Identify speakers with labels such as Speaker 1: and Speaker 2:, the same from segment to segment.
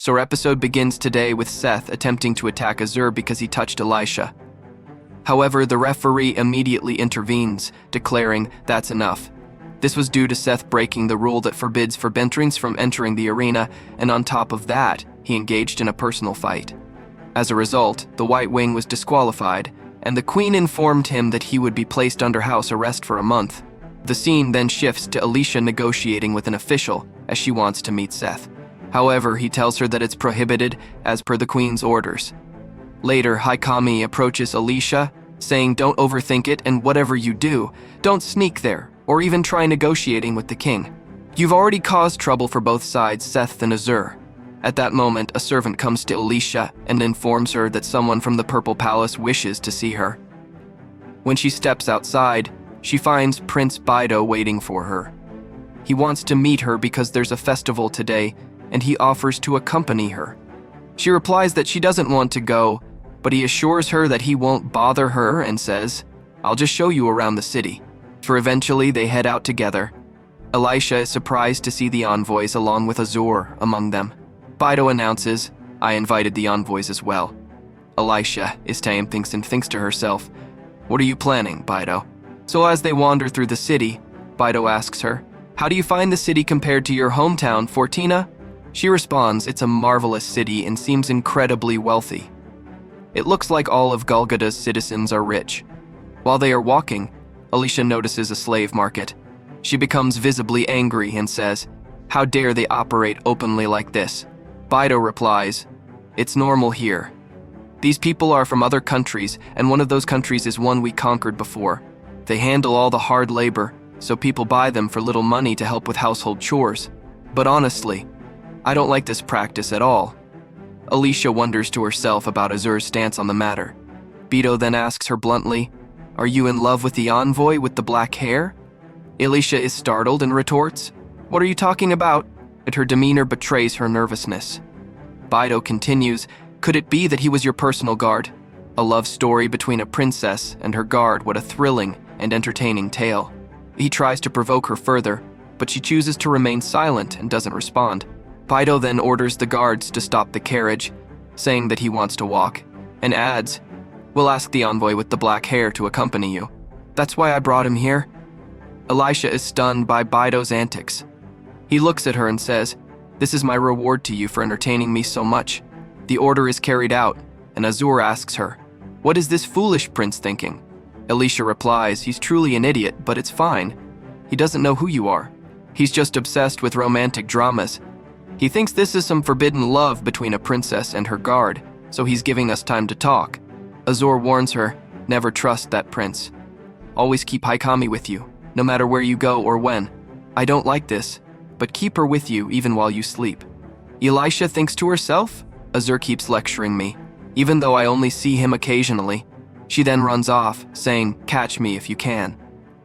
Speaker 1: So our episode begins today with Seth attempting to attack Azur because he touched Elisha. However, the referee immediately intervenes, declaring that's enough. This was due to Seth breaking the rule that forbids Forbentrings from entering the arena, and on top of that, he engaged in a personal fight. As a result, the White Wing was disqualified, and the Queen informed him that he would be placed under house arrest for a month. The scene then shifts to Elisha negotiating with an official, as she wants to meet Seth. However, he tells her that it's prohibited as per the Queen's orders. Later, Haikami approaches Elisha, saying don't overthink it, and whatever you do, don't sneak there, or even try negotiating with the king. You've already caused trouble for both sides, Seth and Azur. At that moment, a servant comes to Elisha and informs her that someone from the Purple Palace wishes to see her. When she steps outside, she finds Prince Bido waiting for her. He wants to meet her because there's a festival today, and he offers to accompany her. She replies that she doesn't want to go, but he assures her that he won't bother her and says, I'll just show you around the city. For eventually they head out together. Elisha is surprised to see the envoys along with Azur among them. Bido announces, I invited the envoys as well. Elisha is thinks to herself, what are you planning, Bido? So as they wander through the city, Bido asks her, how do you find the city compared to your hometown, Fortina? She responds, it's a marvelous city and seems incredibly wealthy. It looks like all of Golgota's citizens are rich. While they are walking, Elisha notices a slave market. She becomes visibly angry and says, how dare they operate openly like this? Bido replies, it's normal here. These people are from other countries, and one of those countries is one we conquered before. They handle all the hard labor, so people buy them for little money to help with household chores. But honestly, I don't like this practice at all. Elisha wonders to herself about Azur's stance on the matter. Bido then asks her bluntly, are you in love with the envoy with the black hair? Elisha is startled and retorts, what are you talking about? But her demeanor betrays her nervousness. Bido continues, could it be that he was your personal guard? A love story between a princess and her guard, what a thrilling and entertaining tale. He tries to provoke her further, but she chooses to remain silent and doesn't respond. Bido then orders the guards to stop the carriage, saying that he wants to walk, and adds, we'll ask the envoy with the black hair to accompany you. That's why I brought him here. Elisha is stunned by Bido's antics. He looks at her and says, this is my reward to you for entertaining me so much. The order is carried out, and Azur asks her, what is this foolish prince thinking? Elisha replies, he's truly an idiot, but it's fine. He doesn't know who you are. He's just obsessed with romantic dramas. He thinks this is some forbidden love between a princess and her guard, so he's giving us time to talk. Azur warns her, never trust that prince. Always keep Haikami with you, no matter where you go or when. I don't like this, but keep her with you even while you sleep. Elisha thinks to herself, Azur keeps lecturing me, even though I only see him occasionally. She then runs off, saying, catch me if you can.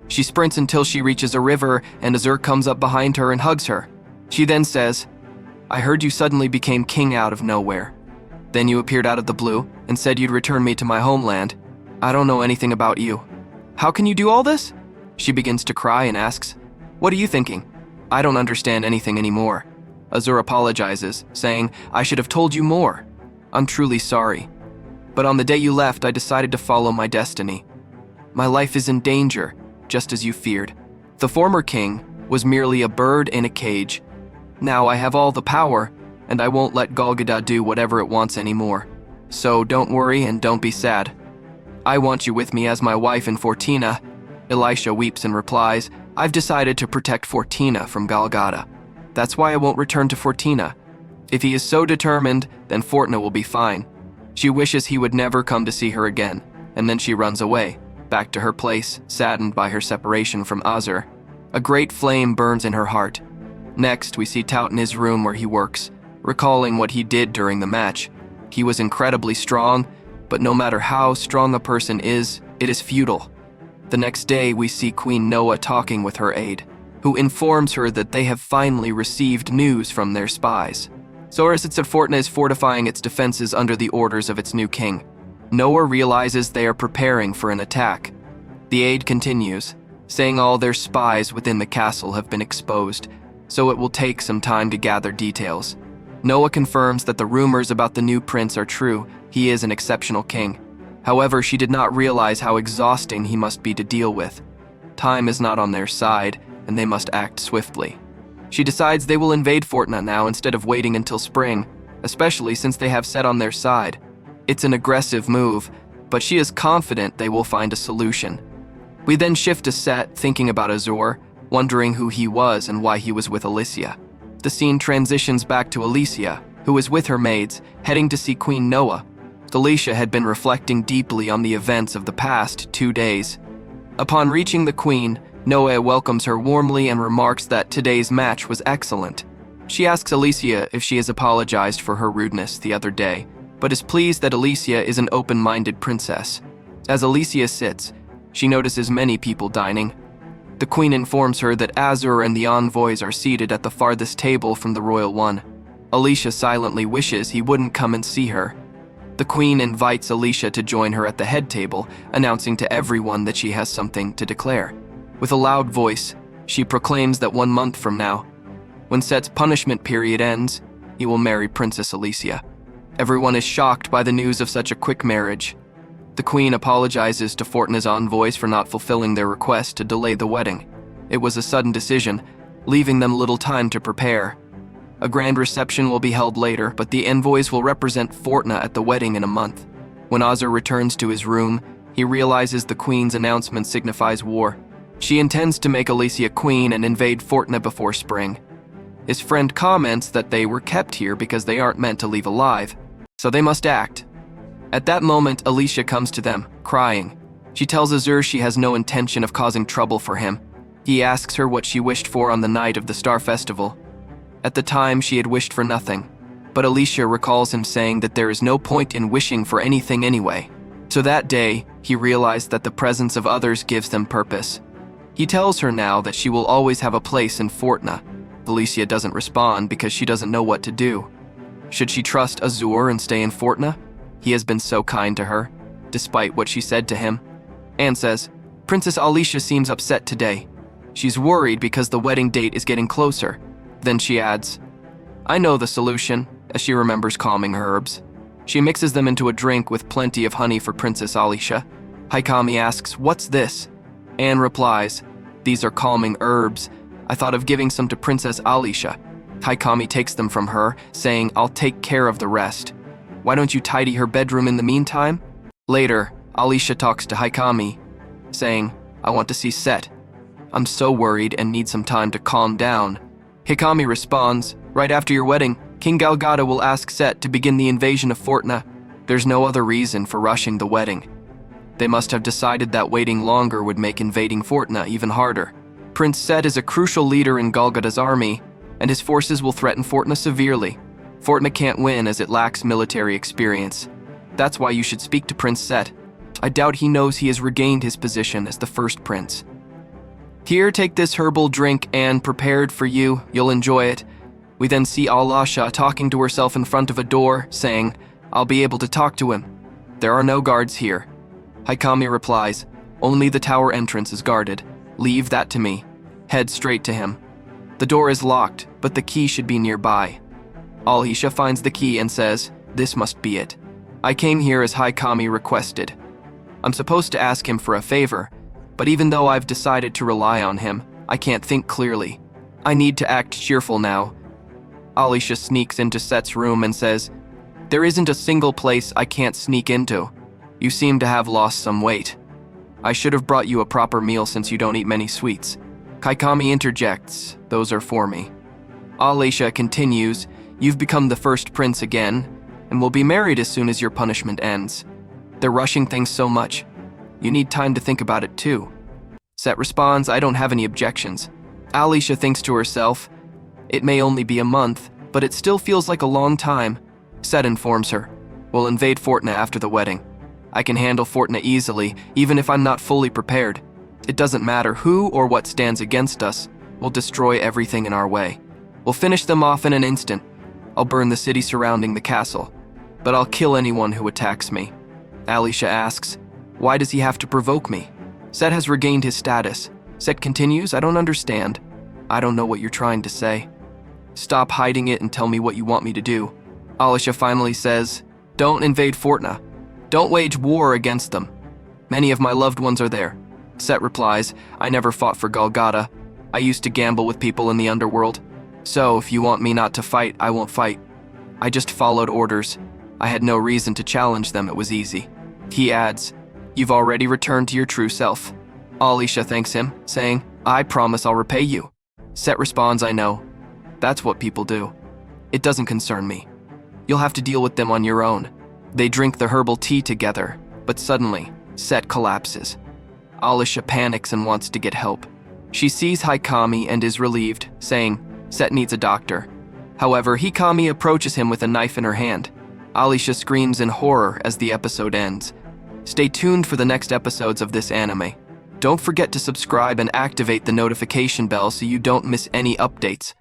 Speaker 1: She sprints until she reaches a river, and Azur comes up behind her and hugs her. She then says, I heard you suddenly became king out of nowhere. Then you appeared out of the blue and said you'd return me to my homeland. I don't know anything about you. How can you do all this? She begins to cry and asks, what are you thinking? I don't understand anything anymore. Azur apologizes, saying, I should have told you more. I'm truly sorry. But on the day you left, I decided to follow my destiny. My life is in danger, just as you feared. The former king was merely a bird in a cage. Now I have all the power, and I won't let Golgota do whatever it wants anymore. So don't worry and don't be sad. I want you with me as my wife in Fortina. Elisha weeps and replies, I've decided to protect Fortina from Golgota. That's why I won't return to Fortina. If he is so determined, then Fortina will be fine. She wishes he would never come to see her again, and then she runs away, back to her place, saddened by her separation from Azur. A great flame burns in her heart. Next, we see Tout in his room where he works, recalling what he did during the match. He was incredibly strong, but no matter how strong a person is, it is futile. The next day, we see Queen Noa talking with her aide, who informs her that they have finally received news from their spies. Sorasit Fortina is fortifying its defenses under the orders of its new king. Noa realizes they are preparing for an attack. The aide continues, saying all their spies within the castle have been exposed, so it will take some time to gather details. Noah confirms that the rumors about the new prince are true. He is an exceptional king. However, she did not realize how exhausting he must be to deal with. Time is not on their side, and they must act swiftly. She decides they will invade Fortna now instead of waiting until spring, especially since they have Set on their side. It's an aggressive move, but she is confident they will find a solution. We then shift to Set, thinking about Azur, wondering who he was and why he was with Alicia. The scene transitions back to Alicia, who is with her maids, heading to see Queen Noah. Alicia had been reflecting deeply on the events of the past 2 days. Upon reaching the Queen, Noah welcomes her warmly and remarks that today's match was excellent. She asks Alicia if she has apologized for her rudeness the other day, but is pleased that Alicia is an open-minded princess. As Alicia sits, she notices many people dining. The Queen informs her that Azur and the envoys are seated at the farthest table from the royal one. Alicia silently wishes he wouldn't come and see her. The Queen invites Alicia to join her at the head table, announcing to everyone that she has something to declare. With a loud voice, she proclaims that 1 month from now, when Set's punishment period ends, he will marry Princess Alicia. Everyone is shocked by the news of such a quick marriage. The Queen apologizes to Fortna's envoys for not fulfilling their request to delay the wedding. It was a sudden decision, leaving them little time to prepare. A grand reception will be held later, but the envoys will represent Fortna at the wedding in a month. When Azur returns to his room, he realizes the Queen's announcement signifies war. She intends to make Alicia queen and invade Fortna before spring. His friend comments that they were kept here because they aren't meant to leave alive, so they must act. At that moment, Alicia comes to them, crying. She tells Azur she has no intention of causing trouble for him. He asks her what she wished for on the night of the Star Festival. At the time, she had wished for nothing, but Alicia recalls him saying that there is no point in wishing for anything anyway. So that day, he realized that the presence of others gives them purpose. He tells her now that she will always have a place in Fortna. Alicia doesn't respond because she doesn't know what to do. Should she trust Azur and stay in Fortna? He has been so kind to her, despite what she said to him. Anne says, Princess Alicia seems upset today. She's worried because the wedding date is getting closer. Then she adds, I know the solution, as she remembers calming herbs. She mixes them into a drink with plenty of honey for Princess Alicia. Haikami asks, what's this? Anne replies, these are calming herbs. I thought of giving some to Princess Alicia. Haikami takes them from her, saying, I'll take care of the rest. Why don't you tidy her bedroom in the meantime? Later, Alicia talks to Haikami, saying, I want to see Set. I'm so worried and need some time to calm down. Haikami responds, right after your wedding, King Galgada will ask Set to begin the invasion of Fortna. There's no other reason for rushing the wedding. They must have decided that waiting longer would make invading Fortna even harder. Prince Set is a crucial leader in Galgada's army, and his forces will threaten Fortna severely. Fortna can't win as it lacks military experience. That's why you should speak to Prince Set. I doubt he knows he has regained his position as the first prince. Here, take this herbal drink, Anne, prepared for you. You'll enjoy it. We then see Alasha talking to herself in front of a door, saying, I'll be able to talk to him. There are no guards here. Haikami replies, only the tower entrance is guarded. Leave that to me. Head straight to him. The door is locked, but the key should be nearby. Alasha finds the key and says, this must be it. I came here as Haikami requested. I'm supposed to ask him for a favor, but even though I've decided to rely on him, I can't think clearly. I need to act cheerful now. Alasha sneaks into Set's room and says, there isn't a single place I can't sneak into. You seem to have lost some weight. I should have brought you a proper meal since you don't eat many sweets. Haikami interjects, those are for me. Alasha continues, you've become the first prince again, and will be married as soon as your punishment ends. They're rushing things so much. You need time to think about it too. Set responds, I don't have any objections. Alasha thinks to herself, it may only be a month, but it still feels like a long time. Set informs her, we'll invade Fortna after the wedding. I can handle Fortna easily, even if I'm not fully prepared. It doesn't matter who or what stands against us. We'll destroy everything in our way. We'll finish them off in an instant. I'll burn the city surrounding the castle, but I'll kill anyone who attacks me. Alasha asks, why does he have to provoke me? Set has regained his status. Set continues, I don't understand. I don't know what you're trying to say. Stop hiding it and tell me what you want me to do. Alisha finally says, don't invade Fortna. Don't wage war against them. Many of my loved ones are there. Set replies, I never fought for Golgotha. I used to gamble with people in the underworld. So if you want me not to fight, I won't fight. I just followed orders. I had no reason to challenge them, it was easy. He adds, you've already returned to your true self. Alisha thanks him, saying, I promise I'll repay you. Set responds, I know. That's what people do. It doesn't concern me. You'll have to deal with them on your own. They drink the herbal tea together, but suddenly, Set collapses. Alisha panics and wants to get help. She sees Hikami and is relieved, saying, Set needs a doctor. However, Hikami approaches him with a knife in her hand. Alisha screams in horror as the episode ends. Stay tuned for the next episodes of this anime. Don't forget to subscribe and activate the notification bell so you don't miss any updates.